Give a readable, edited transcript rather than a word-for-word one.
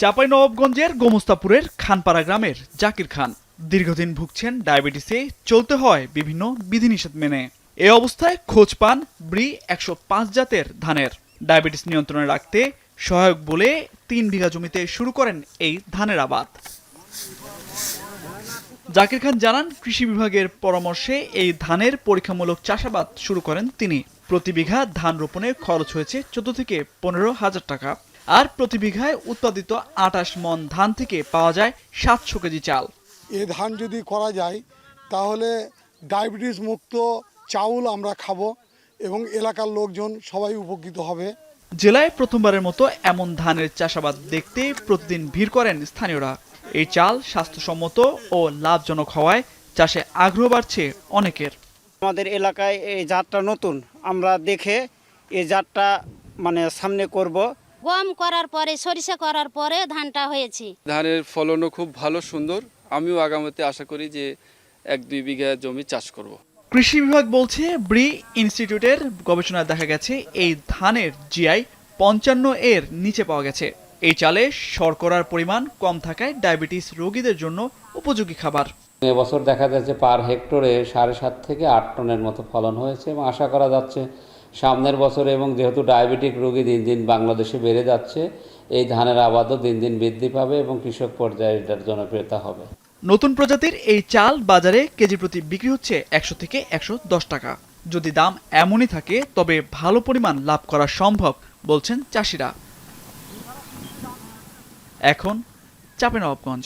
চাঁপাইনবাবগঞ্জের গোমস্তাপুরের খানপাড়া গ্রামের জাকির খান দীর্ঘদিন ভুগছেন ডায়াবেটিসে। চলতে হয় বিভিন্ন বিধিনিষেধ মেনে। এ অবস্থায় খোঁজ পান ব্রি 105 জাতের ধানের। ডায়াবেটিস নিয়ন্ত্রণে রাখতে সহায়ক বলে 3 বিঘা জমিতে শুরু করেন এই ধানের আবাদ। জাকির খান জানান, কৃষি বিভাগের পরামর্শে এই ধানের পরীক্ষামূলক চাষাবাদ শুরু করেন তিনি। প্রতি বিঘা ধান রোপণে খরচ হয়েছে 14 থেকে 15,000 টাকা। আর প্রতি বিঘায় উৎপাদিত 28 মণ ধান থেকে পাওয়া যায় 700 কেজি চাল। এই ধান যদি করা যায় তাহলে ডায়াবেটিস মুক্ত চাউল আমরা খাবো এবং এলাকার লোকজন সবাই উপকৃত হবে। জেলায় প্রথমবারের মতো এমন ধানের চাষাবাদ দেখতে প্রতিদিন ভিড় করেন স্থানীয়রা। এই চাল স্বাস্থ্যসম্মত ও লাভজনক হওয়ায় চাষে আগ্রহ বাড়ছে অনেকের। আমাদের এলাকায় এই জাতটা নতুন, আমরা দেখে এই জাতটা সামনে করব। গম করার পরে সরিষা করার পরে ধানটা হয়েছে। ধানের ফলনও খুব ভালো, সুন্দর। আমিও আগামীতে আশা করি যে 1-2 বিঘা জমি চাষ করব। কৃষি বিভাগ বলছে, ব্রি ইনস্টিটিউটের গবেষণায় দেখা গেছে এই ধানের জিআই 55 এর নিচে পাওয়া গেছে। এই চালে শর্করার পরিমাণ কম থাকায় ডায়াবেটিস রোগীদের জন্য উপযোগী খাবার। এবছর দেখা যাচ্ছে পার হেক্টরে 7.5 থেকে 8 টনের মতো ফলন হয়েছে এবং আশা করা যাচ্ছে সামনের বছরে, এবং যেহেতু ডায়াবেটিক রোগী দিন দিন বাংলাদেশে বেড়ে যাচ্ছে, এই ধানের আবাদও দিন দিন বৃদ্ধি পাবে এবং কৃষক পর্যায়ে এটার জনপ্রিয়তা হবে। নতুন প্রজাতির এই চাল বাজারে কেজি প্রতি বিক্রি হচ্ছে 100 থেকে 110 টাকা। যদি দাম এমনই থাকে তবে ভালো পরিমাণ লাভ করা সম্ভব বলছেন চাষিরা। এখন চাঁপাইনবাবগঞ্জ।